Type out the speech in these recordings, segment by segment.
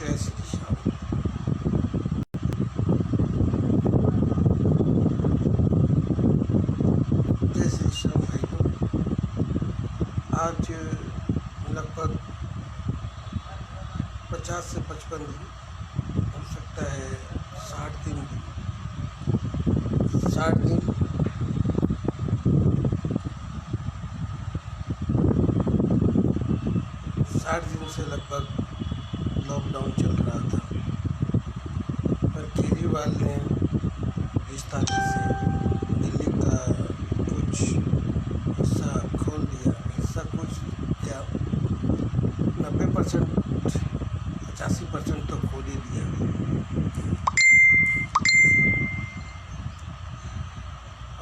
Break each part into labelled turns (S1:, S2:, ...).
S1: जय श्री श्याम। जय श्री श्याम भाइयों। आज लगभग 50 से 55 दिन, हो सकता है 60 दिन भी, 60 दिन 60 दिन से लगभग लॉकडाउन चल रहा था। पर केजरीवाल ने 20 तारीख से दिल्ली का कुछ हिस्सा खोल दिया। हिस्सा कुछ क्या, 90% 85% तो खोल ही दिया।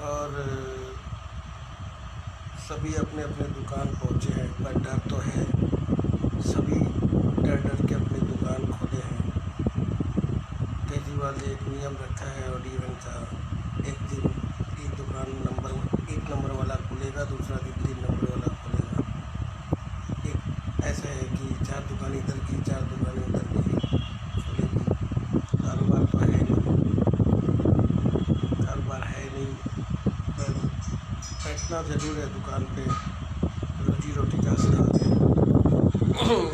S1: और सभी अपने अपने दुकान पहुंचे हैं, पर डर तो है। सभी डर डर के अपनी दुकान खोले हैं। केजरीवाल ने एक नियम रखा है और इवन का, एक दिन एक दुकान एक नंबर वाला खुलेगा, दूसरा दिन 3 नंबर वाला खुलेगा। एक ऐसा है कि 4 दुकान इधर की, 4 दुकान उधर की खुलेगी। कारोबार तो है नहीं, कारोबार है नहीं, पर बैठना ज़रूर है दुकान पे। रोजी रोटी का साधन है,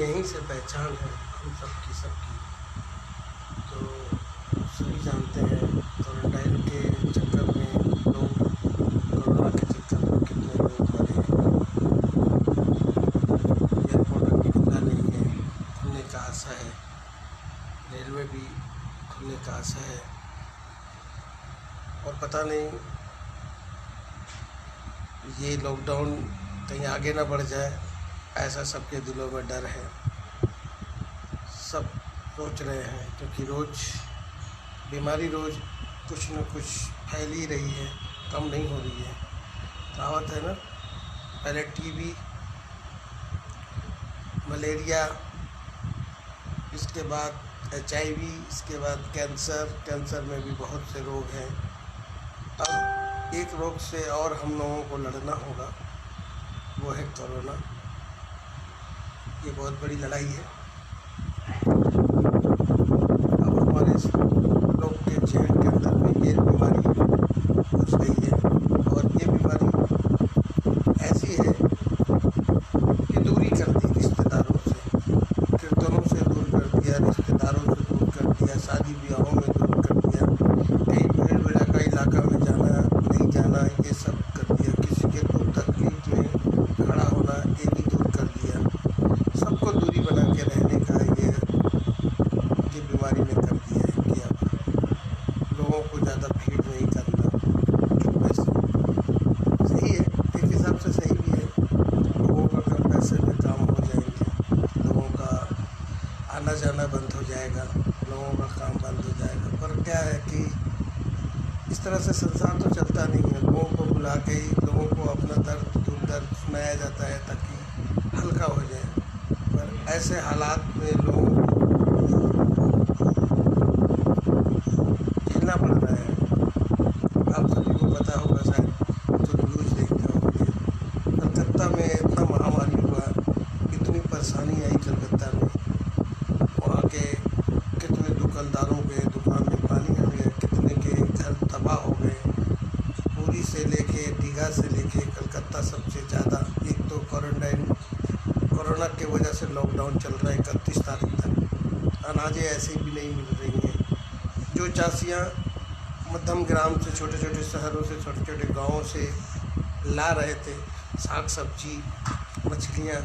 S1: यहीं से पहचान है हम सबकी। तो सभी जानते हैं क्वारंटाइन के चक्कर में लोग, कोरोना के चक्कर में कितने लोग मरे। एयरपोर्ट अभी खुला नहीं है, खुलने का आशा है। रेलवे भी खुलने का आशा है। और पता नहीं ये लॉकडाउन कहीं आगे ना बढ़ जाए, ऐसा सबके दिलों में डर है। सब सोच रहे हैं, क्योंकि बीमारी रोज़ कुछ न कुछ फैल ही रही है, कम नहीं हो रही है। कहावत है ना, पहले टीबी, मलेरिया, इसके बाद HIV, इसके बाद कैंसर में भी बहुत से रोग हैं। अब एक रोग से और हम लोगों को लड़ना होगा, वो है कोरोना। ये बहुत बड़ी लड़ाई है। अब हमारे लोग के जहन के अंदर में ये बीमारी घुस गई है। और ये बीमारी ऐसी है कि दूरी कर दी रिश्तेदारों से, कीर्तनों से दूर कर दिया, रिश्तेदारों से दूर कर दिया, शादी ब्याहों में दूर कर दिया, कहीं भीड़ भड़का इलाका में जाना नहीं जाना, ये सब कर दिया। किसी के दुख तकलीफ में खड़ा होना, ये भी दूर कर दिया। सबको दूरी बना के रहने का ये बीमारी ने कर दिया है कि अब लोगों को ज़्यादा भीड़ नहीं करना। वैसे सही है, एक हिसाब से सही भी है। लोगों का कम पैसे में काम हो जाएंगे, लोगों का आना जाना बंद हो जाएगा, लोगों का काम बंद हो जाएगा। पर क्या है कि इस तरह से संसार तो चलता नहीं है। लोगों को बुला के ही लोगों को अपना दर्द सुनाया जाता है ताकि हल्का हो जाए। पर ऐसे हालात में लोगों को झेलना पड़ रहा है। आप सभी को पता होगा, शायद जो न्यूज़ देखते होंगे, कलकत्ता में इतना महामारी हुआ, इतनी परेशानी आई कलकत्ता में। वहाँ के कितने दुकानदारों के दुकान में पानी आ गया, कितने के घर तबाह हो गए। पुरी से लेके दीघा से लेके कलकत्ता सबसे ज़्यादा। एक तो कोरोना की वजह से लॉकडाउन चल रहा है 31 तारीख तक। अनाजें ऐसे भी नहीं मिल रही हैं। जो चासियाँ मध्यम ग्राम से, छोटे छोटे शहरों से, छोटे छोटे गाँवों से ला रहे थे साग सब्जी, मछलियाँ,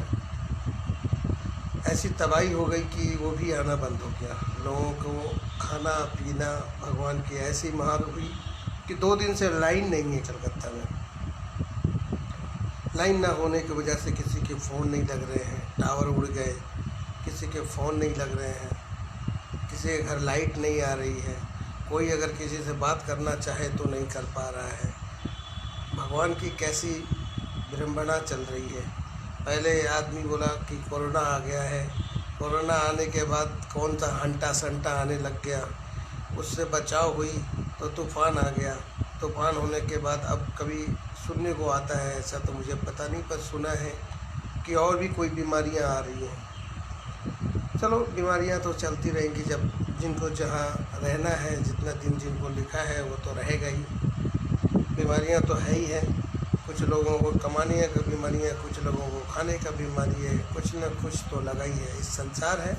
S1: ऐसी तबाही हो गई कि वो भी आना बंद हो गया। लोगों को खाना पीना, भगवान की ऐसी मार हुई कि 2 दिन से लाइन नहीं है कलकत्ता में। लाइन ना होने की वजह से किसी के फ़ोन नहीं लग रहे हैं, टावर उड़ गए, किसी के फ़ोन नहीं लग रहे हैं, किसी के घर लाइट नहीं आ रही है, कोई अगर किसी से बात करना चाहे तो नहीं कर पा रहा है। भगवान की कैसी विडंबना चल रही है। पहले आदमी बोला कि कोरोना आ गया है, कोरोना आने के बाद कौन सा हंटा संटा आने लग गया, उससे बचाव हुई तो तूफ़ान आ गया। तूफ़ान होने के बाद अब कभी सुनने को आता है, ऐसा तो मुझे पता नहीं, पर सुना है कि और भी कोई बीमारियां आ रही हैं। चलो बीमारियां तो चलती रहेंगी, जब जिनको जहाँ रहना है, जितना दिन जिनको लिखा है वो तो रहेगा ही। बीमारियां तो है ही है, कुछ लोगों को कमाने का बीमारी है, कुछ लोगों को खाने का बीमारी है, कुछ न कुछ तो लगा ही है। इस संसार है,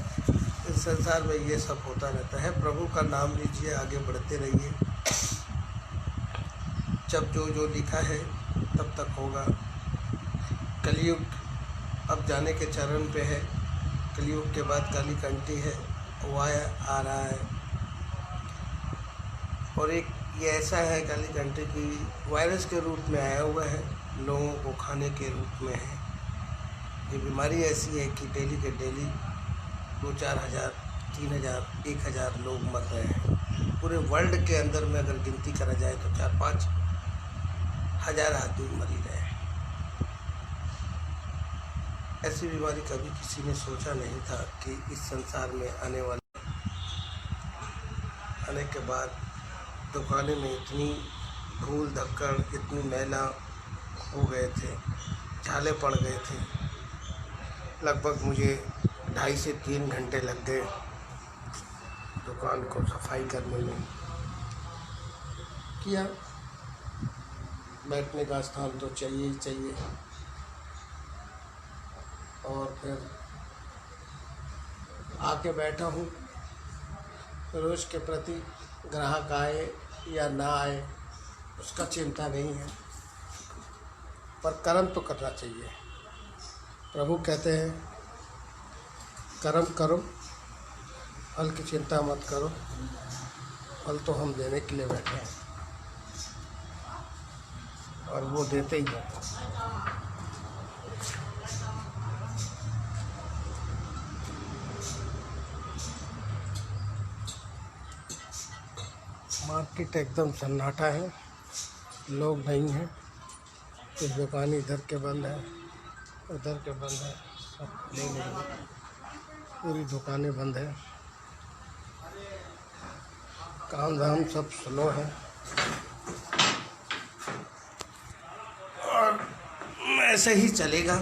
S1: इस संसार में ये सब होता रहता है। प्रभु का नाम लीजिए, आगे बढ़ते रहिए। जब जो जो लिखा है तब तक होगा। कलयुग अब जाने के चरण पे है। कलयुग के बाद काली कंठी है, वो आ रहा है। और एक ये ऐसा है काली कंठी की वायरस के रूप में आया हुआ है, लोगों को खाने के रूप में है। ये बीमारी ऐसी है कि डेली के डेली 2-4 हज़ार, 3,000, 1,000 लोग मर रहे हैं। पूरे वर्ल्ड के अंदर में अगर गिनती करा जाए तो 4-5 हज़ार आदमी मर ही रहे हैं। ऐसी बीमारी कभी किसी ने सोचा नहीं था कि इस संसार में आने के बाद दुकानें में इतनी धूल धक्कड़, इतनी मैला हो गए थे, छाले पड़ गए थे। लगभग मुझे 2.5 से 3 घंटे लग गए दुकान को सफाई करने में। किया, बैठने का स्थान तो चाहिए ही चाहिए। और फिर आके बैठा हूँ। रोज़ के प्रति ग्राहक आए या ना आए उसका चिंता नहीं है, पर कर्म तो करना चाहिए। प्रभु कहते हैं कर्म करो, फल की चिंता मत करो, फल तो हम देने के लिए बैठे हैं और वो देते ही हैं। मार्केट एकदम सन्नाटा है, लोग नहीं हैं। कुछ दुकान इधर के बंद है, उधर के बंद है, सब खुले नहीं है, पूरी दुकानें बंद है। काम धाम सब स्लो है और ऐसे ही चलेगा।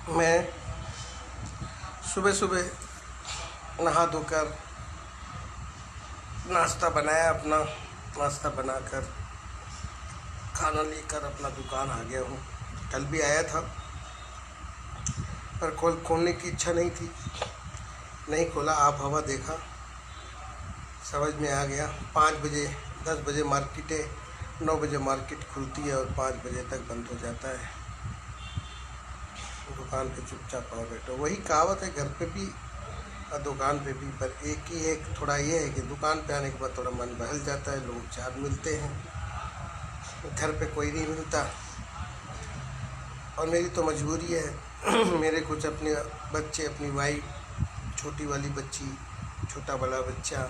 S1: मैं सुबह सुबह नहा धोकर नाश्ता बनाया, अपना नाश्ता बनाकर खाना लेकर अपना दुकान आ गया हूँ। कल भी आया था पर खोलने की इच्छा नहीं थी, नहीं खोला। आप हवा देखा, समझ में आ गया। 5 बजे 10 बजे मार्केटें, 9 बजे मार्केट खुलती है और 5 बजे तक बंद हो जाता है। दुकान पे चुपचाप आओ बैठो, वही कहावत है घर पे भी और दुकान पे भी। पर एक ही है, थोड़ा ये है कि दुकान पे आने के बाद थोड़ा मन बहल जाता है, लोग 4 मिलते हैं, घर पे कोई नहीं मिलता। और मेरी तो मजबूरी है मेरे कुछ अपने बच्चे, अपनी वाइफ, छोटी वाली बच्ची, छोटा वाला बच्चा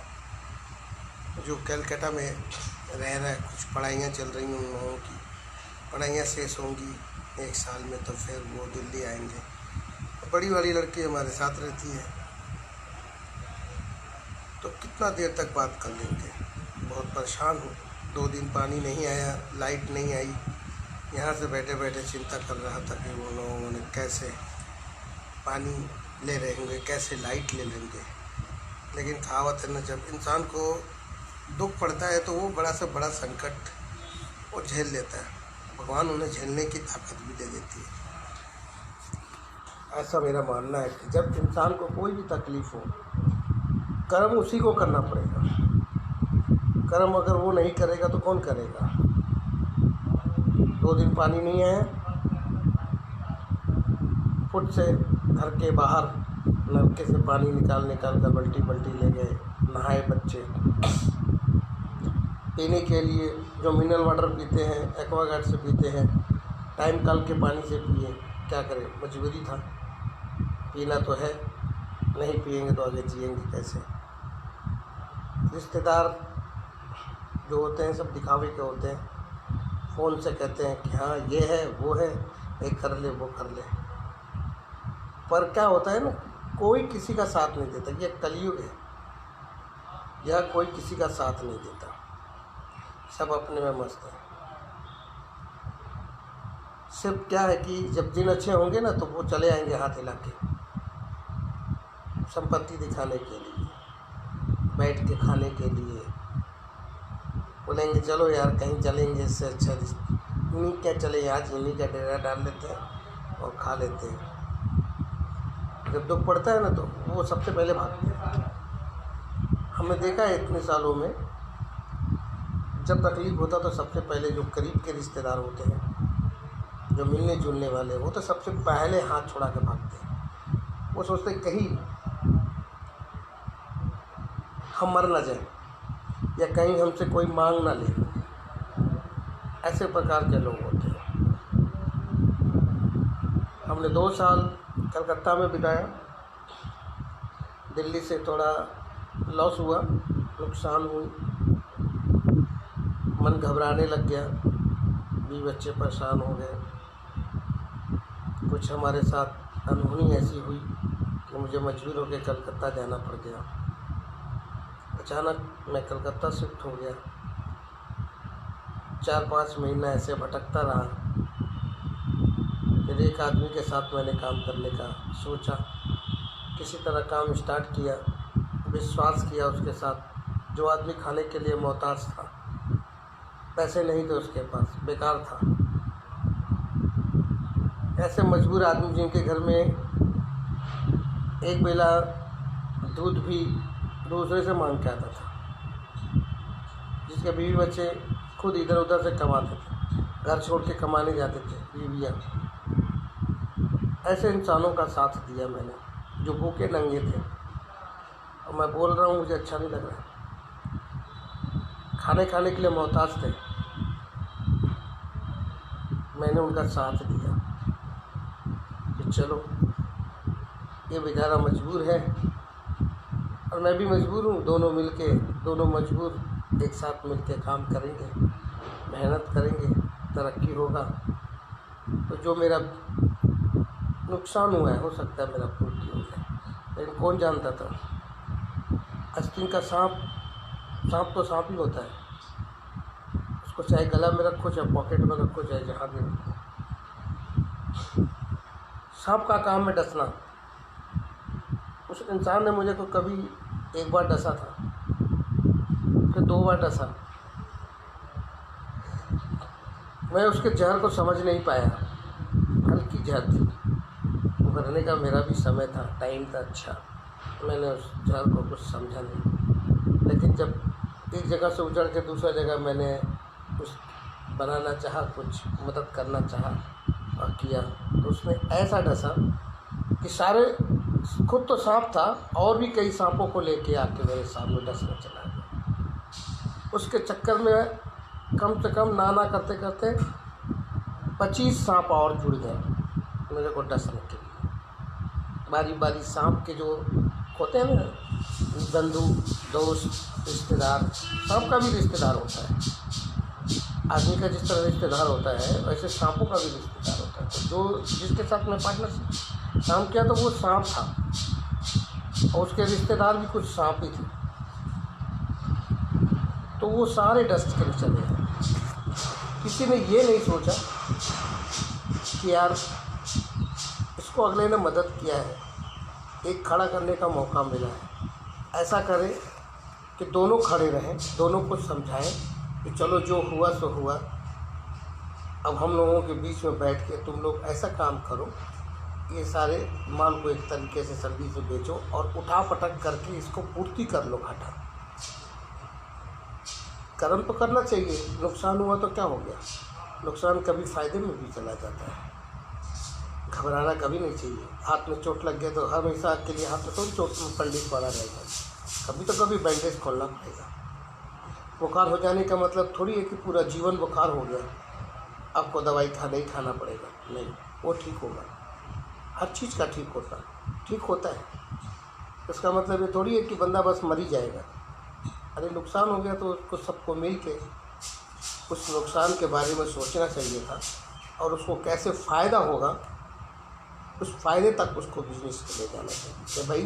S1: जो कलकत्ता में रह रहा है, कुछ पढ़ाइयाँ चल रही हैं, उन लोगों की पढ़ाइयाँ शेष होंगी 1 साल में, तो फिर वो दिल्ली आएंगे। बड़ी वाली लड़की हमारे साथ रहती है, तो कितना देर तक बात कर लेंगे। बहुत परेशान हूँ। 2 दिन पानी नहीं आया, लाइट नहीं आई। यहाँ से बैठे बैठे चिंता कर रहा था कि वो लोगों ने कैसे पानी ले रहे होंगे, कैसे लाइट ले लेंगे। लेकिन कहावत है ना, जब इंसान को दुख पड़ता है तो वो बड़ा से बड़ा संकट वो झेल लेता है। भगवान उन्हें झेलने की ताकत भी दे देती है। ऐसा मेरा मानना है कि जब इंसान को कोई भी तकलीफ़ हो, कर्म उसी को करना पड़ेगा। कर्म अगर वो नहीं करेगा तो कौन करेगा। 2 दिन पानी नहीं आया, फुट से घर के बाहर नलके से पानी निकाल कर बल्टी ले गए, नहाए बच्चे। पीने के लिए जो मिनरल वाटर पीते हैं, एक्वागार्ड से पीते हैं, टाइम कल के पानी से पिए। क्या करें, मजबूरी था, पीना तो है, नहीं पिएंगे तो आगे जिएंगे कैसे। रिश्तेदार जो होते हैं सब दिखावे के होते हैं, फ़ोन से कहते हैं कि हाँ ये है वो है, ये कर ले वो कर ले। पर क्या होता है ना, कोई किसी का साथ नहीं देता। ये कलयुग है, यह कोई किसी का साथ नहीं देता, सब अपने में मस्त है।
S2: सिर्फ क्या है कि जब दिन अच्छे होंगे ना तो वो चले आएंगे हाथ हिला के, संपत्ति दिखाने के लिए, बैठ के खाने के लिए। बोलेंगे चलो यार कहीं चलेंगे, इससे अच्छा इन्हीं क्या चले, आज इन्हीं का डेरा डाल लेते हैं और खा लेते हैं। जब दुख पड़ता है ना तो वो सबसे पहले भागते हैं। हमने देखा है इतने सालों में, जब तकलीफ होता तो सबसे पहले जो करीब के रिश्तेदार होते हैं, जो मिलने जुलने वाले, वो तो सबसे पहले हाथ छुड़ा के भागते हैं। वो सोचते कहीं हम मर ना जाए या कहीं हमसे कोई मांग ना ले, ऐसे प्रकार के लोग होते हैं। हमने 2 साल कलकत्ता में बिताया। दिल्ली से थोड़ा लॉस हुआ, नुकसान हुई, मन घबराने लग गया, बीवी बच्चे परेशान हो गए। कुछ हमारे साथ अनहोनी ऐसी हुई कि मुझे मजबूर होकर कलकत्ता जाना पड़ गया। अचानक मैं कलकत्ता शिफ्ट हो गया। 4-5 महीना ऐसे भटकता रहा। फिर एक आदमी के साथ मैंने काम करने का सोचा, किसी तरह काम स्टार्ट किया, विश्वास किया उसके साथ। जो आदमी खाने के लिए मोहताज था, पैसे नहीं थे उसके पास, बेकार था। ऐसे मजबूर आदमी जिनके घर में एक बेला दूध भी दूसरे से मांग के आता था, जिसके बीवी बच्चे खुद इधर उधर से कमाते थे, घर छोड़ के कमाने जाते थे बीवियाँ। ऐसे इंसानों का साथ दिया मैंने, जो भूखे नंगे थे। और मैं बोल रहा हूँ, मुझे अच्छा नहीं लग रहा, खाने के लिए मोहताज थे। मैंने उनका साथ दिया कि चलो ये बेचारा मजबूर है और मैं भी मजबूर हूँ, दोनों मिलके, दोनों मजबूर एक साथ मिलके काम करेंगे, मेहनत करेंगे, तरक्की होगा। तो जो मेरा नुकसान हुआ है, हो सकता है मेरा पूर्ति हो जाए। लेकिन कौन जानता था, आस्तीन का सांप तो सांप ही होता है। उसको चाहे गला में रखो, चाहे पॉकेट में रखो, चाहे जहाँ भी रखो, सांप का काम है डसना। उस इंसान ने मुझे तो कभी एक बार डसा था, फिर 2 बार डसा। मैं उसके जहर को समझ नहीं पाया, हल्की जहर थी, मरने का मेरा भी समय था, टाइम था। अच्छा, मैंने उस जहर को कुछ समझा नहीं। लेकिन जब एक जगह से उजड़ के दूसरा जगह मैंने कुछ बनाना चाहा, कुछ मदद करना चाहा और किया, तो उसने ऐसा डसा कि सारे, खुद तो सांप था और भी कई सांपों को लेके आके मेरे सामने डसना चला गया। उसके चक्कर में कम से कम ना करते करते 25 सांप और जुड़ गए मेरे को डसने के लिए। बारी बारी सांप के जो होते हैं ना, बंधु, दोस्त, रिश्तेदार, सांप का भी रिश्तेदार होता है। आदमी का जिस तरह रिश्तेदार होता है, वैसे सांपों का भी रिश्तेदार होता है। तो जो जिसके साथ मैं पार्टनर काम किया, तो वो सांप था और उसके रिश्तेदार भी कुछ सांप ही थे। तो वो सारे डस्ट कर चले गए। किसी ने ये नहीं सोचा कि यार इसको अगले ने मदद किया है, एक खड़ा करने का मौका मिला है, ऐसा करें कि दोनों खड़े रहें, दोनों को समझाएं कि चलो जो हुआ सो हुआ। अब हम लोगों के बीच में बैठ के तुम लोग ऐसा काम करो, ये सारे माल को एक तरीके से सर्दी से बेचो और उठा पटक करके इसको पूर्ति कर लो घाटा। कर्म तो करना चाहिए, नुकसान हुआ तो क्या हो गया, नुकसान कभी फ़ायदे में भी चला जाता है। घबराना कभी नहीं चाहिए। हाथ में चोट लग गया तो हमेशा के लिए हाथ में थोड़ी चोट में पंडित पड़ा रहेगा, कभी तो कभी बैंडेज खोलना पड़ेगा। बुखार हो जाने का मतलब थोड़ी है कि पूरा जीवन बुखार हो गया, आपको दवाई नहीं खाना पड़ेगा, नहीं, वो ठीक होगा। हर चीज़ का ठीक होता है। इसका मतलब ये थोड़ी है कि बंदा बस मर ही जाएगा। अरे नुकसान हो गया तो उसको सबको मिल के उस नुकसान के बारे में सोचना चाहिए था और उसको कैसे फ़ायदा होगा, उस फ़ायदे तक उसको बिजनेस को ले जाना चाहिए कि भाई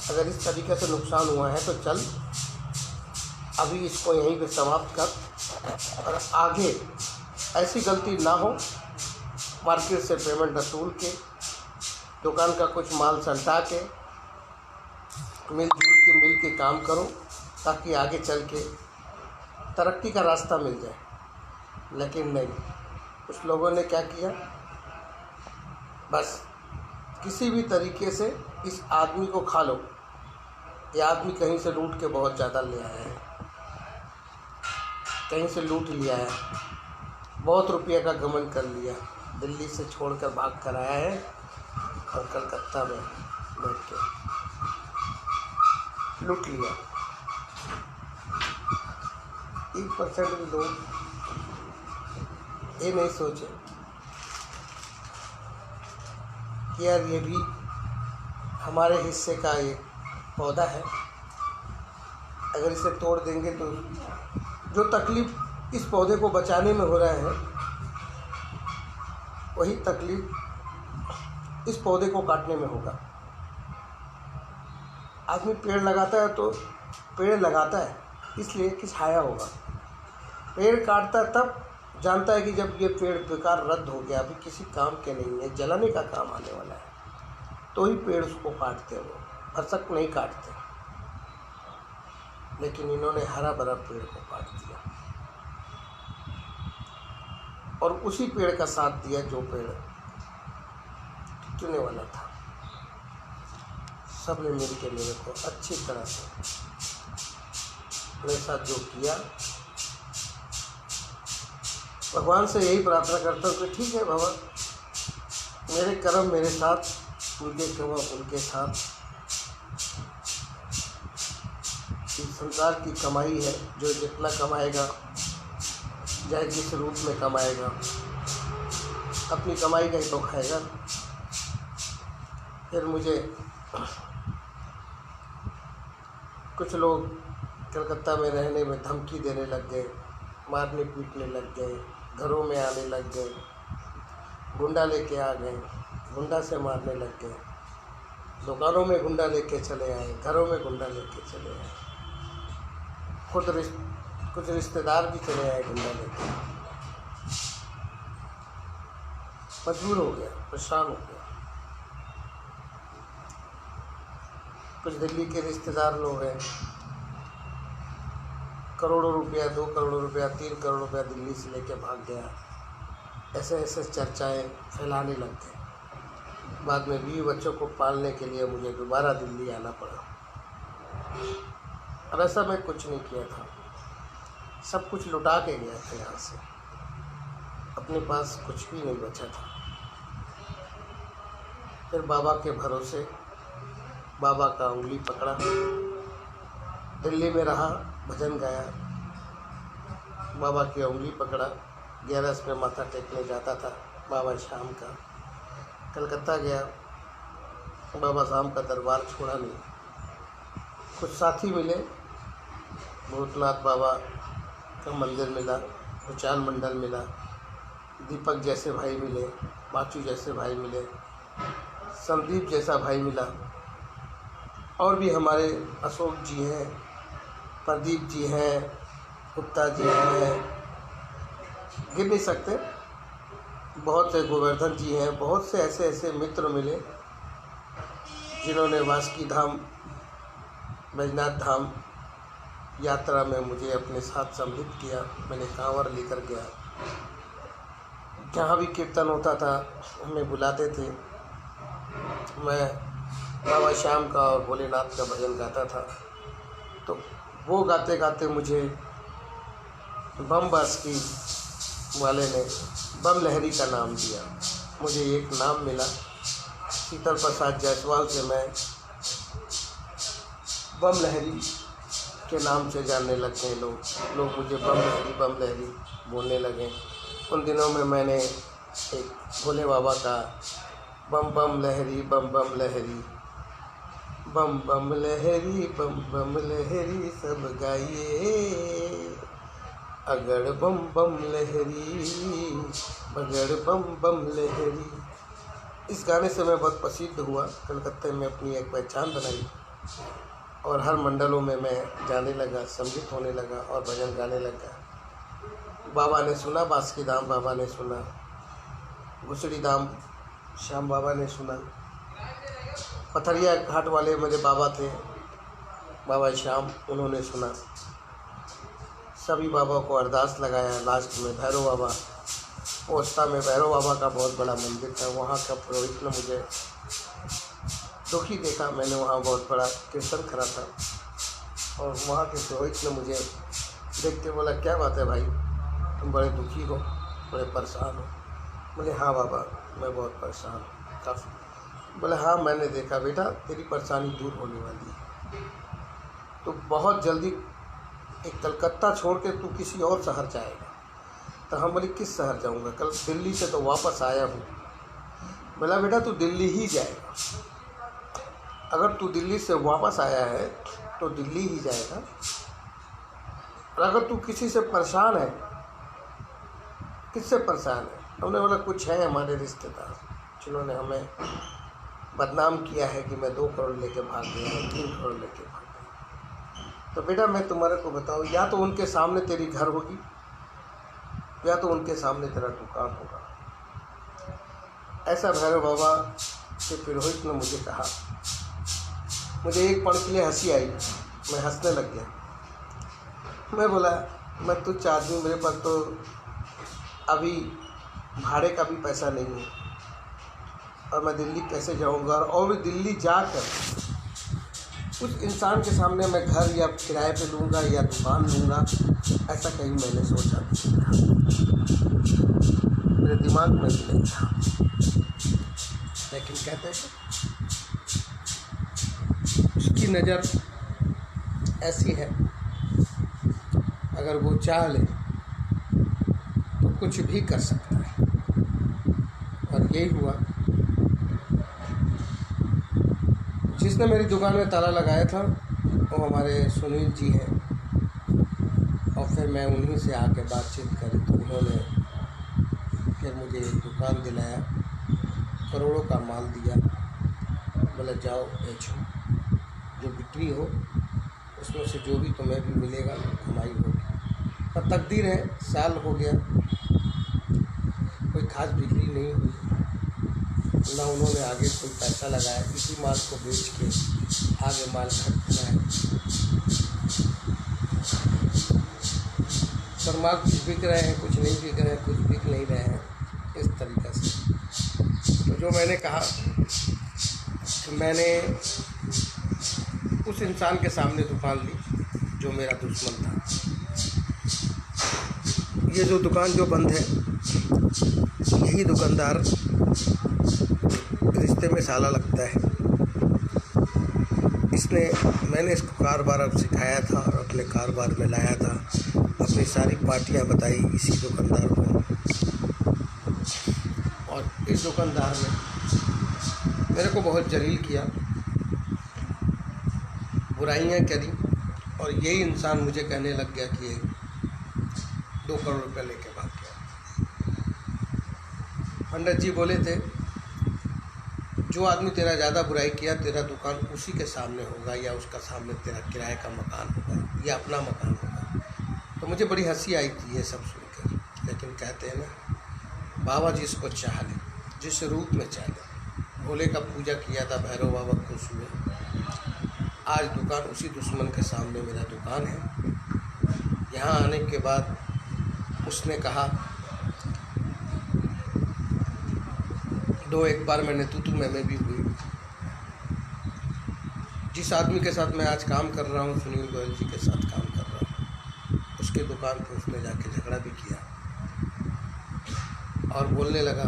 S2: अगर इस तरीके से नुकसान हुआ है तो चल अभी इसको यहीं पे समाप्त कर और आगे ऐसी गलती ना हो मार्केट से पेमेंट वसूल के, दुकान का कुछ माल संटा के, मिलजुल के मिल के काम करो ताकि आगे चल के तरक्की का रास्ता मिल जाए। लेकिन नहीं, कुछ लोगों ने क्या किया, बस किसी भी तरीके से इस आदमी को खा लो। ये आदमी कहीं से लूट के बहुत ज़्यादा ले आया है, कहीं से लूट लिया है, बहुत रुपये का गमन कर लिया, दिल्ली से छोड़कर भाग कर आया है और कलकत्ता में बैठ के लूट लिया। 1% भी लोग ये नहीं सोचे कि यार ये भी हमारे हिस्से का एक पौधा है, अगर इसे तोड़ देंगे तो जो तकलीफ़ इस पौधे को बचाने में हो रहा है वही तकलीफ़ इस पौधे को काटने में होगा। आदमी पेड़ लगाता है तो पेड़ लगाता है इसलिए कि छाया होगा, पेड़ काटता है तब जानता है कि जब ये पेड़ बेकार रद्द हो गया, अभी किसी काम के नहीं है, जलाने का काम आने वाला है, तो ही पेड़ उसको काटते हैं। वो भरसक नहीं काटते, लेकिन इन्होंने हरा भरा पेड़ को काट दिया और उसी पेड़ का साथ दिया जो पेड़ टूटने वाला था। सब ने मिल के मेरे को अच्छी तरह से मेरे साथ जो किया, भगवान से यही प्रार्थना करता हूँ कि ठीक है भगवान, मेरे कर्म मेरे साथ, उनके कर्म उनके साथ। इस संसार की कमाई है, जो जितना कमाएगा, चाहे जिस रूप में कमाएगा, अपनी कमाई का ही तो खाएगा। फिर मुझे कुछ लोग कलकत्ता में रहने में धमकी देने लग गए, मारने पीटने लग गए, घरों में आने लग गए, गुंडा लेके आ गए, गुंडा से मारने लग गए, दुकानों में गुंडा लेके चले आए, घरों में गुंडा लेके चले आए, कुछ रिश्तेदार भी चले आए गुंडा लेके। मजबूर हो गया, परेशान हो गया। कुछ दिल्ली के रिश्तेदार लोग हैं, करोड़ों रुपया, 2 करोड़ रुपया, 3 करोड़ रुपया दिल्ली से लेके भाग गया, ऐसे ऐसे चर्चाएं फैलाने लग गए। बाद में बीवी बच्चों को पालने के लिए मुझे दोबारा दिल्ली आना पड़ा। और ऐसा मैं कुछ नहीं किया था, सब कुछ लुटा के गया था यहाँ से, अपने पास कुछ भी नहीं बचा था। फिर बाबा के भरोसे बाबा का उंगली पकड़ा, दिल्ली में रहा, भजन गाया, बाबा की उंगली पकड़ा, 11 में माथा टेकने जाता था बाबा शाम का। कलकत्ता गया, बाबा शाम का दरबार छोड़ा नहीं। कुछ साथी मिले, भूतनाथ बाबा का मंदिर मिला, विचार मंडल मिला, दीपक जैसे भाई मिले, बाचू जैसे भाई मिले, संदीप जैसा भाई मिला, और भी हमारे अशोक जी हैं, प्रदीप जी हैं, गुप्ता जी हैं, गिर नहीं सकते, बहुत से, गोवर्धन जी हैं, बहुत से ऐसे ऐसे मित्र मिले जिन्होंने वासुकी धाम, बैजनाथ धाम यात्रा में मुझे अपने साथ सम्मिलित किया। मैंने कांवर लेकर गया, जहाँ भी कीर्तन होता था हमें बुलाते थे, मैं बाबा श्याम का और भोलेनाथ का भजन गाता था। तो वो गाते गाते मुझे बम बास्की वाले ने बम लहरी का नाम दिया। मुझे एक नाम मिला, शीतल प्रसाद जायसवाल से मैं बम लहरी के नाम से जानने लग गए लोग मुझे बम लहरी बोलने लगे। उन दिनों में मैंने एक भोले बाबा का बम बम लहरी, बम बम लहरी, बम बम लहरी, बम बम लहरी सब गाइए, अगड़ बम बम लहरी, बगड़ बम बम लहरी। इस गाने से मैं बहुत प्रसिद्ध हुआ, कलकत्ते में अपनी एक पहचान बनाई और हर मंडलों में मैं जाने लगा, सम्मिलित होने लगा और भजन गाने लगा। बाबा ने सुना, बासुकी धाम बाबा ने सुना घुसड़ी धाम श्याम बाबा ने सुना। पथरिया घाट वाले मेरे बाबा थे, बाबा श्याम, उन्होंने सुना। सभी बाबा को अरदास लगाया। लास्ट में भैरव बाबा, ओस्ता में भैरव बाबा का बहुत बड़ा मंदिर था, वहाँ का पुरोहित ने मुझे दुखी देखा। मैंने वहाँ बहुत बड़ा कीर्तन करा था और वहाँ के पुरोहित ने मुझे देख के बोला, क्या बात है भाई, तुम बड़े दुखी हो, बड़े परेशान हो? बोले हाँ बाबा, मैं बहुत परेशान हूँ काफ़ी। बोले हाँ, मैंने देखा बेटा, तेरी परेशानी दूर होने वाली है। तो बहुत जल्दी एक कलकत्ता छोड़ के तू किसी और शहर जाएगा। तो हम बोले किस शहर जाऊंगा? कल दिल्ली से तो वापस आया हूँ। बोला बेटा तू दिल्ली ही जाएगा। अगर तू दिल्ली से वापस आया है तो दिल्ली ही जाएगा। और अगर तू किसी से परेशान है, किससे परेशान है? हमने बोला कुछ है हमारे रिश्तेदार जिन्होंने हमें बदनाम किया है कि मैं 2 करोड़ लेके भाग गया, 3 करोड़ लेके भाग गया। तो बेटा मैं तुम्हारे को बताऊँ, या तो उनके सामने तेरी घर होगी या तो उनके सामने तेरा दुकान होगा। ऐसा भैरव बाबा के पुरोहित ने मुझे कहा। मुझे एक पल के लिए हंसी आई, मैं हंसने लग गया। मैं बोला मैं तुच्छ आदमी, मेरे पास तो अभी भाड़े का भी पैसा नहीं है और मैं दिल्ली कैसे जाऊंगा? और भी दिल्ली जाकर उस इंसान के सामने मैं घर या किराए पे लूँगा या दुकान लूँगा, ऐसा कहीं मैंने सोचा नहीं था, मेरे दिमाग में भी नहीं था। लेकिन कहते हैं उसकी नज़र ऐसी है, अगर वो चाह ले तो कुछ भी कर सकता है। और यही हुआ। जिसने मेरी दुकान में ताला लगाया था वो हमारे सुनील जी हैं, और फिर मैं उन्हीं से आके बातचीत करी तो उन्होंने फिर मुझे दुकान दिलाया, करोड़ों का माल दिया। बोला जाओ बेचो, जो बिक्री हो उसमें से जो भी तुम्हें भी मिलेगा कमाई होगी। पर तकदीर है, साल हो गया, कोई खास बिक्री नहीं हुई, ना उन्होंने आगे कोई पैसा लगाया। इसी माल को बेच के आगे माल खरीदना है। पर माल कुछ बिक रहे हैं, कुछ नहीं बिक रहे हैं, कुछ बिक नहीं रहे हैं, इस तरीक़े से। तो जो मैंने कहा कि मैंने उस इंसान के सामने दुकान ली जो मेरा दुश्मन था। ये जो दुकान जो बंद है, यही दुकानदार रिश्ते में साला लगता है। मैंने इसको कारोबार अब सिखाया था और अपने कारोबार में लाया था। अपनी सारी पार्टियां बताई इसी दुकानदार को, और इस दुकानदार ने मेरे को बहुत जलील किया, बुराइयां करी, और यही इंसान मुझे कहने लग गया कि 2 करोड़ रुपये लेके भाग गया। पंडित जी बोले थे, जो आदमी तेरा ज़्यादा बुराई किया, तेरा दुकान उसी के सामने होगा या उसका सामने तेरा किराए का मकान होगा या अपना मकान होगा। तो मुझे बड़ी हंसी आई थी ये सब सुनकर। लेकिन कहते हैं ना, बाबा जिसको चाह ले, जिस रूप में चाहे। भोले का पूजा किया था, भैरव बाबा खुश हुए। आज दुकान उसी दुश्मन के सामने मेरा दुकान है। यहाँ आने के बाद उसने कहा, एक बार मैंने तू मैं भी हुई। जिस आदमी के साथ मैं आज काम कर रहा हूँ, सुनील गोयल जी के साथ काम कर रहा हूँ, उसके दुकान पे उसने जाके झगड़ा भी किया और बोलने लगा,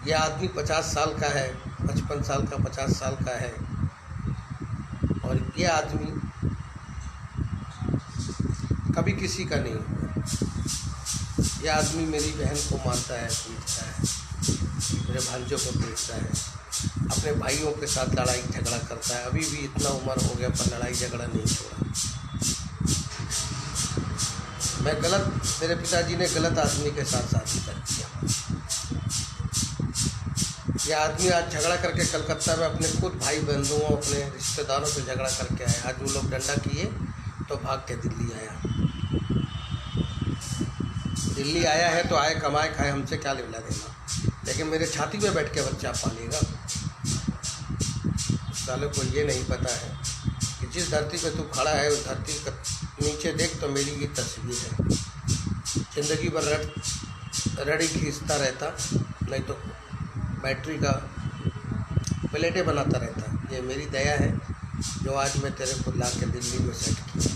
S2: यह आदमी 50 साल का है, 55 साल का, 50 साल का है, और यह आदमी कभी किसी का नहीं हुआ। यह आदमी मेरी बहन को मारता है, पीटता है, मेरे भांजों को पीटता है, अपने भाइयों के साथ लड़ाई झगड़ा करता है। अभी भी इतना उम्र हो गया पर लड़ाई झगड़ा नहीं छोड़ा। मेरे पिताजी ने गलत आदमी के साथ शादी कर दिया। यह आदमी आज झगड़ा करके कलकत्ता में अपने खुद भाई बंधुओं, अपने रिश्तेदारों से झगड़ा करके आया। आज वो लोग डंडा किए तो भाग के दिल्ली आया।
S1: दिल्ली आया है तो आए, कमाए खाए, हमसे क्या लेना देना, लेकिन मेरे छाती पे बैठ के बच्चा पालेगा। साले को ये नहीं पता है कि जिस धरती पे तू खड़ा है उस धरती का नीचे देख तो मेरी ये तस्वीर है। ज़िंदगी भर रड़ी खींचता रहता, नहीं तो बैटरी का प्लेटें बनाता रहता। ये मेरी दया है जो आज मैं तेरे को ला के दिल्ली में सेट किया,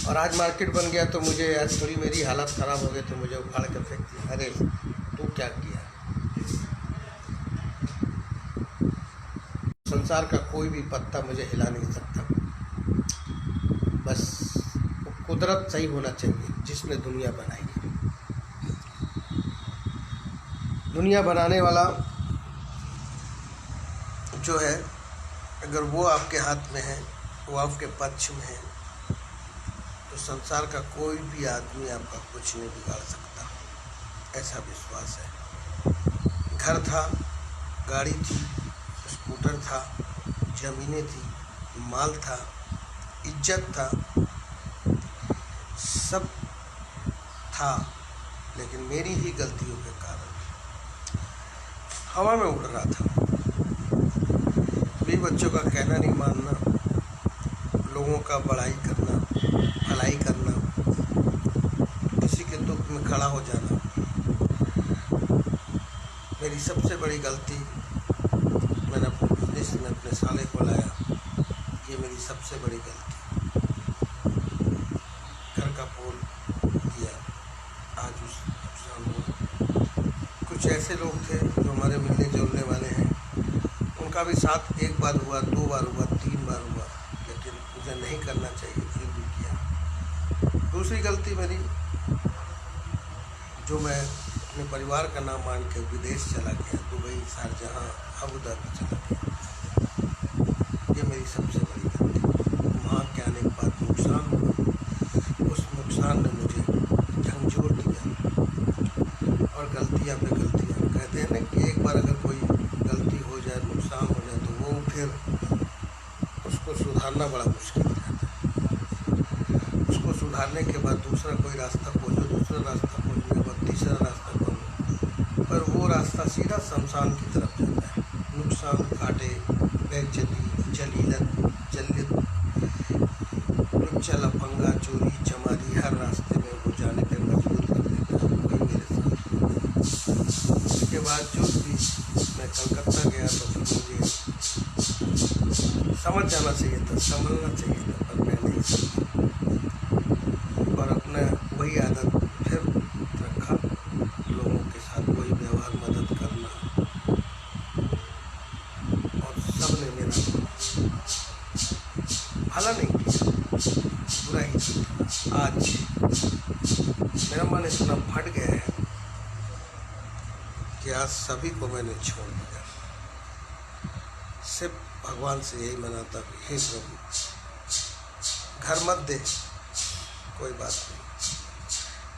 S1: और आज मार्केट बन गया तो मुझे आज थोड़ी मेरी हालत ख़राब हो गई तो मुझे उखाड़ के फेंक दिया। अरे तू क्या किया? संसार का कोई भी पत्ता मुझे हिला नहीं सकता। बस कुदरत सही होना चाहिए जिसने दुनिया बनाई है। दुनिया बनाने वाला जो है, अगर वो आपके हाथ में है, वो आपके पक्ष में है, तो संसार का कोई भी आदमी आपका कुछ नहीं बिगाड़ सकता, ऐसा विश्वास है। घर था, गाड़ी थी, स्कूटर था, ज़मीनें थी, माल था, इज्जत था, सब था, लेकिन मेरी ही गलतियों के कारण हवा में उड़ रहा था। भी बच्चों का कहना नहीं मानना, लोगों का बड़ाई करना, भलाई करना, किसी के दुख में खड़ा हो जाना, मेरी सबसे बड़ी गलती। मैंने अपने बिजनेस में अपने साले को लाया, ये मेरी सबसे बड़ी गलती। घर का पोल किया, आज उस नुकसान हुआ। कुछ ऐसे लोग थे जो हमारे मिलने जुलने वाले हैं, उनका भी साथ एक बार हुआ, 2 बार हुआ, 3 बार हुआ, लेकिन मुझे नहीं करना चाहिए, फिर भी किया। दूसरी गलती मेरी, जो मैं अपने परिवार का नाम मान के विदेश चला गया, दुबई, शारजहाँ, अबू धाबी चला गया। ये मेरी सबसे बड़ी गलती। वहाँ के आने के बाद नुकसान हुआ, उस नुकसान ने मुझे झंझोर दिया, और गलतियाँ पे गलतियाँ। कहते हैं ना कि एक बार अगर कोई गलती हो जाए, नुकसान हो जाए, तो वो फिर उसको सुधारना बड़ा मुश्किल हो जाता है। उसको सुधारने के बाद दूसरा कोई रास्ता खोजो, दूसरा रास्ता खोजने के बाद तीसरा रास्ता खोजो, पर वो रास्ता सीधा शमशान की तरफ जाता है। नुकसान, घाटे, बेइज्जती, जलीत, लुच्चा लफंगा, चोरी चमारी, हर रास्ते में वो जाने पे मजबूर कर देता है। वही मेरे साथ। उसके बाद जो भी मैं कलकत्ता गया तो फिर मुझे समझ जाना चाहिए था, संभलना चाहिए था, पर मैं नहीं समझा, और अपना वही आदत फिर रखा, लोगों के साथ वही व्यवहार, मदद करना, और सब ने मेरा भला नहीं किया, बुरा ही किया। आज मेरा मन इतना फट गया है कि आज सभी को मैंने छोड़ दिया। सिर्फ भगवान से यही मनाता कि हे प्रभु, घर मत दे, कोई बात नहीं,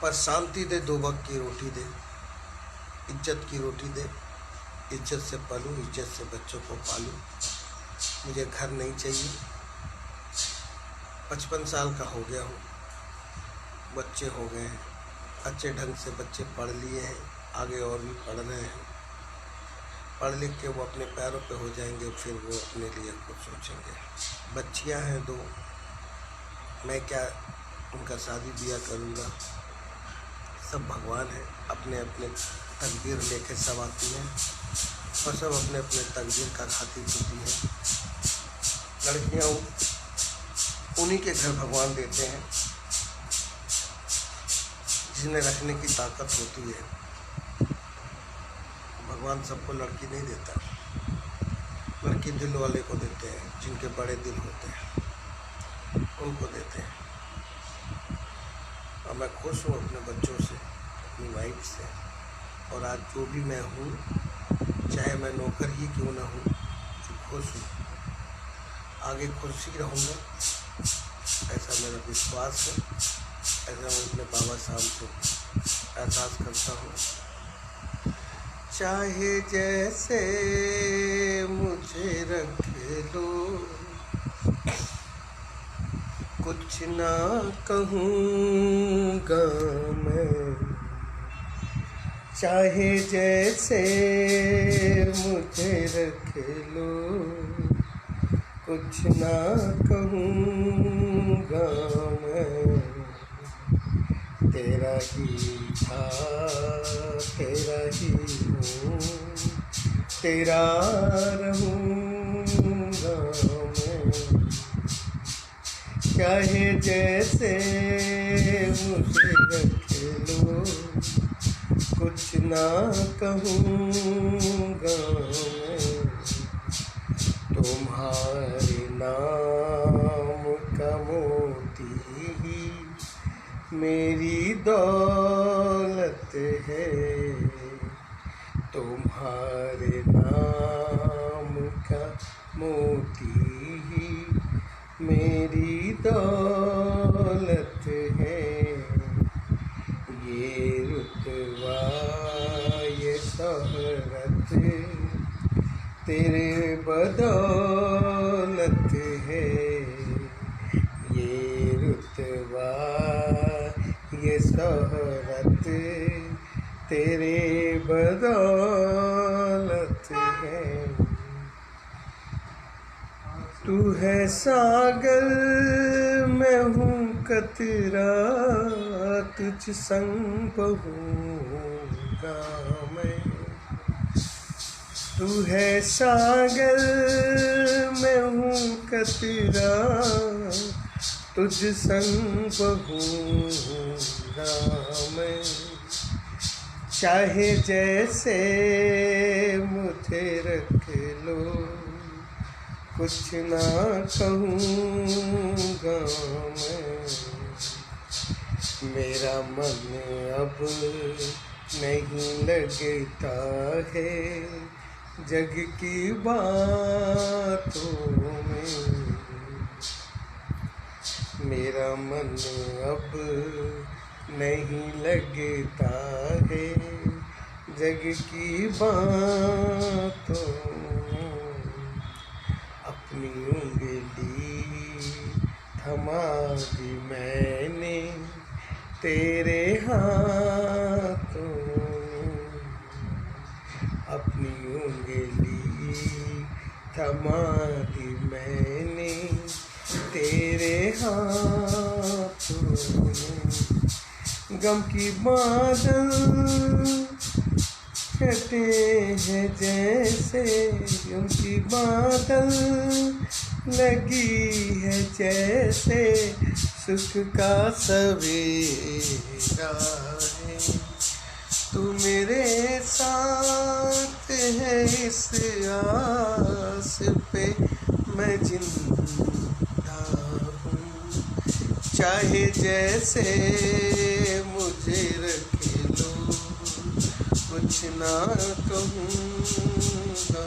S1: पर शांति दे, 2 वक्त की रोटी दे, इज्जत की रोटी दे, इज्जत से पलूँ, इज्जत से बच्चों को पालूँ। मुझे घर नहीं चाहिए। 55 साल का हो गया हूँ, बच्चे हो गए हैं, अच्छे ढंग से बच्चे पढ़ लिए हैं, आगे और भी पढ़ रहे हैं। पढ़ लिख के वो अपने पैरों पे हो जाएंगे, फिर वो अपने लिए कुछ सोचेंगे। बच्चियां हैं 2, मैं क्या उनका शादी ब्याह करूँगा? सब भगवान है, अपने अपने तकदीर लेके सब आती हैं, और सब अपने अपने तकदीर का खाती पीती हैं। लड़कियाँ उन्हीं के घर भगवान देते हैं जिन्हें रखने की ताकत होती है। भगवान सबको लड़की नहीं देता, लड़की दिल वाले को देते हैं, जिनके बड़े दिल होते हैं उनको देते हैं। और मैं खुश हूँ अपने बच्चों से, अपनी वाइफ से, और आज जो भी मैं हूँ, चाहे मैं नौकर ही क्यों ना हूँ, खुश हूँ, आगे खुश ही रहूँगा, ऐसा मेरा विश्वास है। ऐसा मैं अपने बाबा साहब से एहसास करता हूँ। चाहे जैसे मुझे रख लो,
S2: कुछ ना कहूँगा मैं, चाहे जैसे मुझे रख लो। कुछ ना कहूँगा मैं, तेरा ही था तेरा ही हूँ, तेरा रहूँगा मैं। चाहे जैसे मुझे रख लो, कुछ ना कहूँगा मैं। तुम्हारे नाम का मोती ही मेरी दौलत है। तुम्हारे नाम का मोती ही मेरी दौलत है। ये रुतबा ये शोहरत तेरे बदौलत है। ये रुतबा ये शोहरत तेरे बदौलत है। तू है सागर मैं हूँ कतरा, तुझ संग बहूँगा मैं। तू है सागर मैं हूँ कतरा, तुझ संग बहूँगा मैं। चाहे जैसे मुझे रख लो, कुछ ना कहूँगा मैं। मेरा मन अब नहीं लगता है जग की बातों में। मेरा मन अब नहीं लगता है जग की बातों में। अपनी उंगली थमा दी मैंने तेरे हाथों में। अपनी उंगली थमा दी मैंने तेरे हाथों में। गम की बादल छटे हैं जैसे, गम की बादल लगी है जैसे, सुख का सवेरा है। तू मेरे साथ है इस आस पे मैं जिंदा हूँ। चाहे जैसे मुझे रख लो, कुछ ना कहूँगा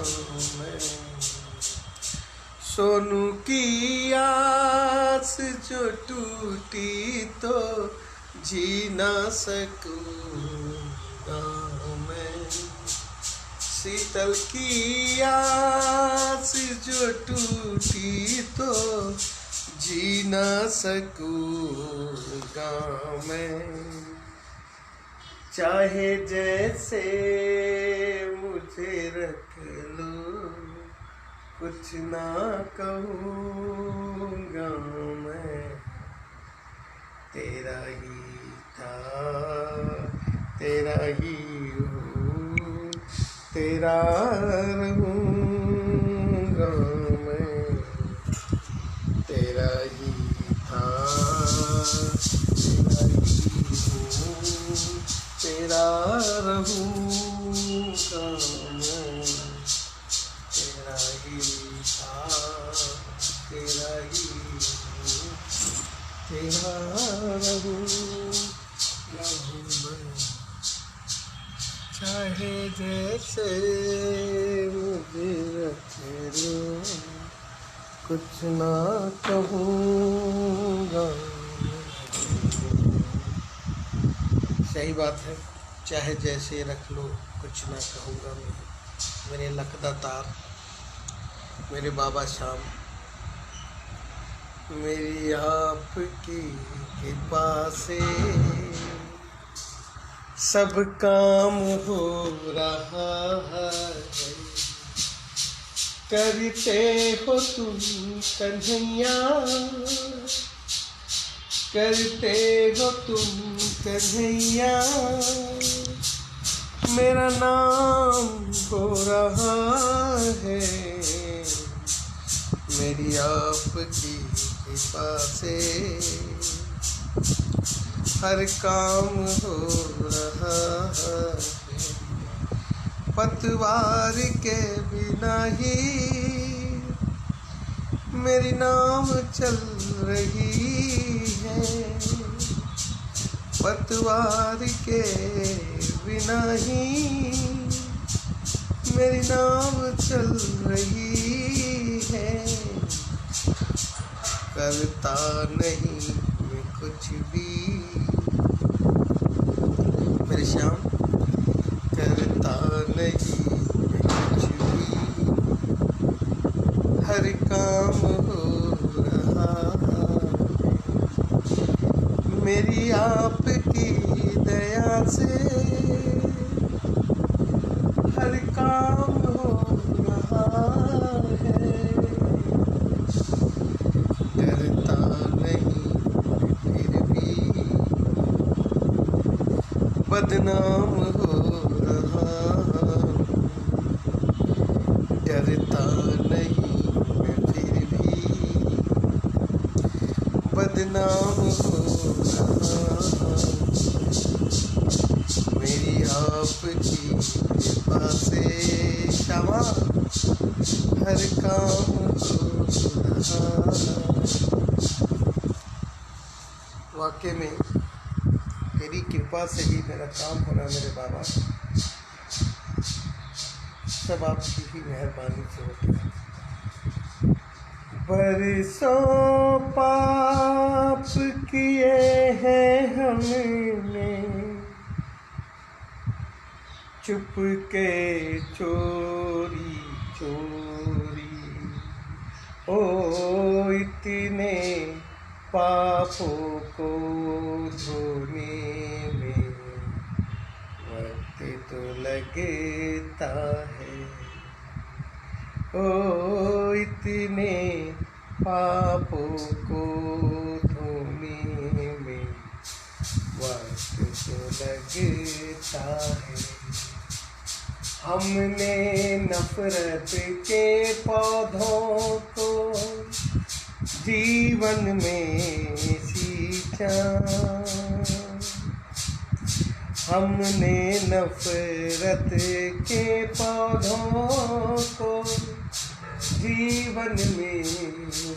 S2: मैं। सोनू की आस जो टूटी तो जी ना सकूँगा मैं। शीतल की आस जो टूटी तो जी ना सकूँगा मैं। चाहे जैसे मुझे रख लो, कुछ ना कहूँगा मैं। तेरा ही था तेरा ही हूँ, तेरा रहूँगा मैं। तेरा ही था तेरा ही हूँ, तेरा रहूँगा मैं। तेरा ही था तेरा ही हूँ, तेरा रहूँगा मैं। चाहे जैसे मुझे रख लो, कुछ ना कहूँगा। सही बात है, चाहे जैसे रख लो कुछ ना कहूँगा मैं। मेरे लखदा तार, मेरे बाबा शाम,
S1: मेरी आपकी कृपा से सब काम हो रहा है। करते हो तुम कन्हैया, करते हो तुम कन्हैया, मेरा नाम हो रहा है। मेरी आपकी कृपा से हर काम हो रहा है। पतवार के बिना ही मेरी नाव चल रही है। पतवार के बिना ही मेरी नाव चल रही है। करता नहीं मैं कुछ भी मेरे श्याम, करता नहीं मैं कुछ भी, हर काम हो रहा है। मेरी आपकी दया से हर काम हो रहा है। डरता नहीं फिर भी बदनाम हो रहा। डरता नहीं मैं फिर भी बदनाम हो रहा। मेरी आपकी कृपा से क्षमा हर काम हो रहा। वाकई में तेरी कृपा से ही मेरा काम हो रहा है मेरे बाबा। सब आपकी ही मेहरबानी से होता है। बरसों पाप किए हैं हमने, चुप के चोरी चोरी, ओ इतने पापों को धोने में वक्त तो लगता है। ओ इतने पापों को धोने में वक्त तो लगता है। हमने नफरत के पौधों को जीवन में सींचा, हमने नफरत के पौधों को जीवन में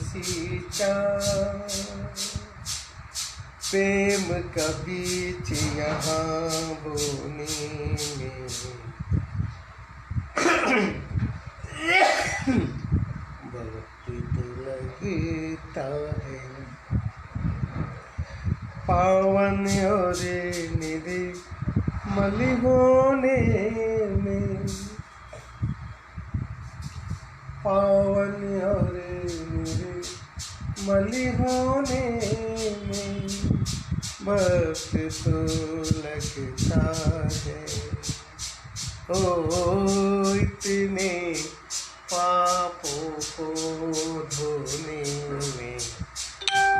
S1: सींचा। प्रेम का बीज यहाँ बोने में वक्त तो लगता है। पावन और निर्मल होने में, पावन और निर्मल होने में वक्त तो लगता है। ओ इतने पापों को धोने में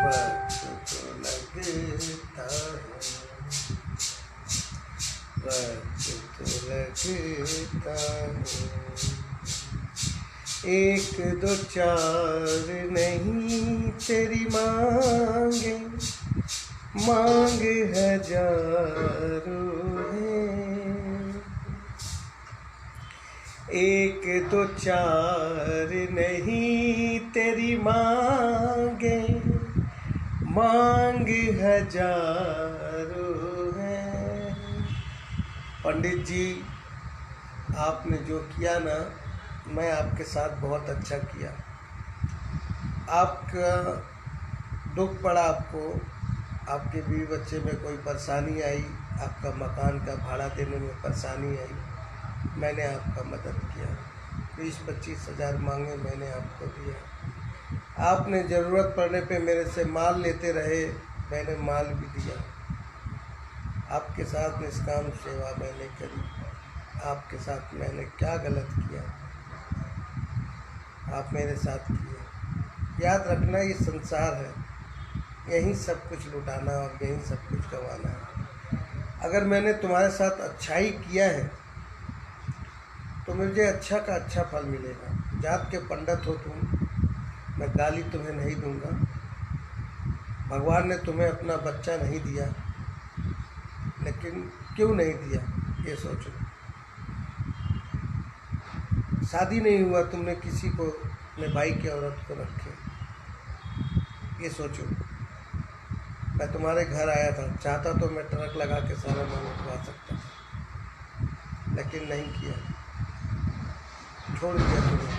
S1: वक्त तो लगता है। वक्त तो लगता है। एक दो चार नहीं तेरी मांगे, मांग हजारों है। एक दो चार नहीं तेरी मांगे, मांग हजारों है। पंडित जी, आपने जो किया ना, मैं आपके साथ बहुत अच्छा किया। आपका दुख पड़ा, आपको आपके बीवी बच्चे में कोई परेशानी आई, आपका मकान का भाड़ा देने में परेशानी आई, मैंने आपका मदद किया। 20-25 हज़ार मांगे, मैंने आपको दिया।
S2: आपने ज़रूरत पड़ने पे मेरे से माल लेते रहे, मैंने माल भी दिया। आपके साथ निष्काम सेवा मैंने करी, आपके साथ मैंने क्या गलत किया, आप मेरे साथ किए। याद रखना, ये संसार है, यहीं सब कुछ लुटाना और यहीं सब कुछ गंवाना है। अगर मैंने तुम्हारे साथ अच्छाई किया है तो मुझे अच्छा का अच्छा फल मिलेगा। जात के पंडित हो तुम, मैं गाली तुम्हें नहीं दूंगा। भगवान ने तुम्हें अपना बच्चा नहीं दिया, लेकिन क्यों नहीं दिया ये सोचो। शादी नहीं हुआ तुमने किसी को, अपने भाई की औरत को रखे, ये सोचो। मैं तुम्हारे घर आया था, चाहता तो मैं ट्रक लगा के सारा माल उठवा सकता, लेकिन नहीं किया, छोड़ दिया तुम्हें।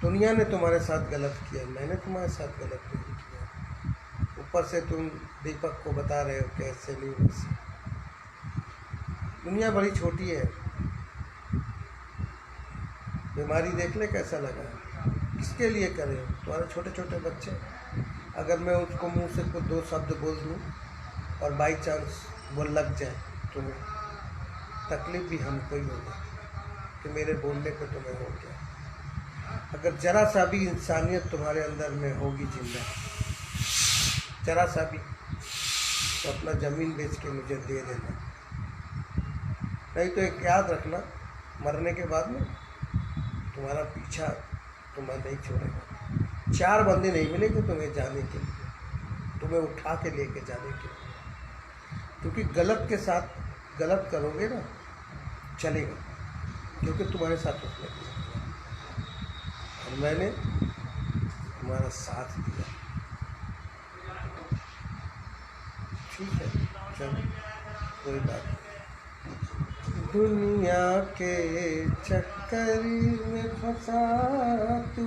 S2: दुनिया ने तुम्हारे साथ गलत किया, मैंने तुम्हारे साथ गलत नहीं किया। ऊपर से तुम दीपक को बता रहे हो कैसे नहीं वैसे। दुनिया बड़ी छोटी है। बीमारी देख ले कैसा लगा, किसके लिए करे हो? तुम्हारे छोटे छोटे बच्चे। अगर मैं उसको मुंह से कुछ 2 शब्द बोल दूं और बाई चांस वो लग जाए तुम्हें, तकलीफ भी हमको ही होगी कि मेरे बोलने पे तुम्हें हो गया। अगर जरा सा भी इंसानियत तुम्हारे अंदर में होगी जिंदा, जरा सा भी, तो अपना ज़मीन बेच के मुझे दे देना। नहीं तो एक याद रखना, मरने के बाद में तुम्हारा पीछा तुम्हें नहीं छोड़ेगा। 4 बंदे नहीं मिलेंगे तुम्हें जाने के लिए, तुम्हें उठा के लेके जाने के लिए। क्योंकि गलत के साथ गलत करोगे ना, चलेगा, क्योंकि तुम्हारे साथ उसने किया और मैंने तुम्हारा साथ दिया। ठीक है, चलो कोई बात नहीं। दुनिया के चक्कर में फंसा तू,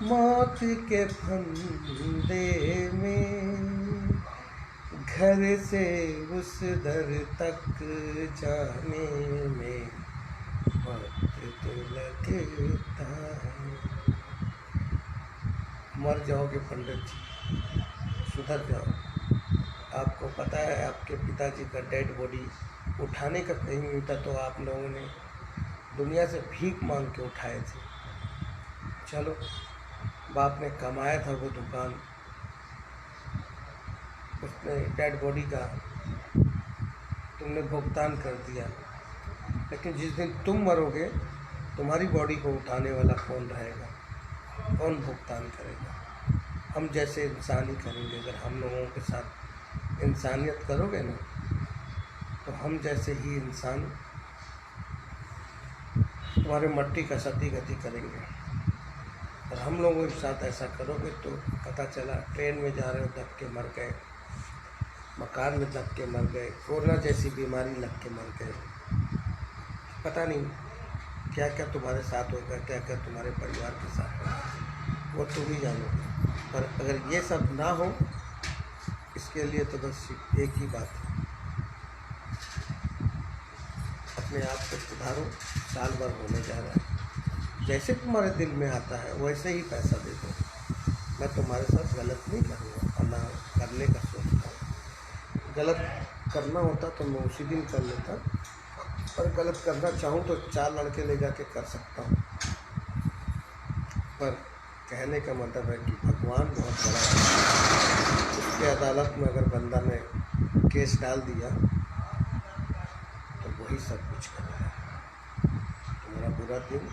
S2: मौत के फंदे में, घर से उस दर तक जाने में वक्त तो लगता है। मर जाओगे पंडित जी, सुधर जाओ। आपको पता है आपके पिताजी का डेड बॉडी उठाने का कहीं मिलता तो आप लोगों ने दुनिया से भीख मांग के उठाए थे। चलो, बाप ने कमाया था वो दुकान, उसने डेड बॉडी का तुमने भुगतान कर दिया। लेकिन जिस दिन तुम मरोगे, तुम्हारी बॉडी को उठाने वाला कौन रहेगा, कौन भुगतान करेगा? हम जैसे इंसान ही करेंगे। अगर हम लोगों के साथ इंसानियत करोगे ना, तो हम जैसे ही इंसान तुम्हारे मट्टी का सती गति करेंगे। और हम लोगों के साथ ऐसा करोगे तो पता चला ट्रेन में जा रहे हो दब के मर गए, मकान में दब के मर गए, कोरोना जैसी बीमारी लग के मर गए। पता नहीं क्या क्या तुम्हारे साथ होगा, क्या क्या तुम्हारे परिवार के साथ होगा, वो तुम ही जानोगे। पर अगर ये सब ना हो, इसके लिए तो बस एक ही बात है, अपने आप को सुधारो। साल भर होने जा रहा है, जैसे तुम्हारे दिल में आता है वैसे ही पैसा दे दो। मैं तुम्हारे साथ गलत नहीं करूँगा और ना करने का सोचता हूँ। गलत करना होता तो मैं उसी दिन कर लेता, पर गलत करना चाहूँ तो 4 लड़के ले जाके कर सकता हूँ। पर कहने का मतलब है कि भगवान बहुत बड़ा है। उसके अदालत में अगर बंदा ने केस डाल दिया तो वही सब कुछ कर रहा है। तुम्हारा बुरा दिन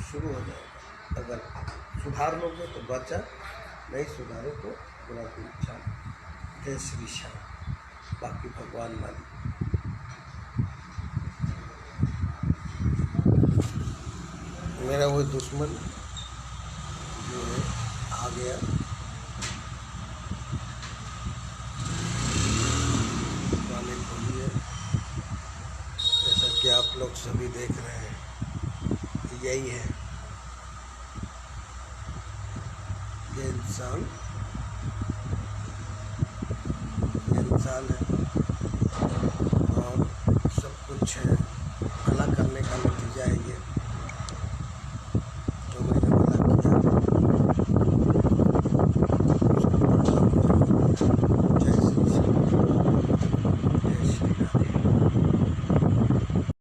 S2: शुरू हो जाएगा। अगर सुधार लोगे तो बचा, नहीं सुधारे तो बुरा दिन चालू। जय श्री श्याम। बाकी भगवान मालिक। मेरा वो दुश्मन जो है आ गया, गाने खोलिए। जैसा कि आप लोग सभी देख रहे हैं, यही है ये इंसान है।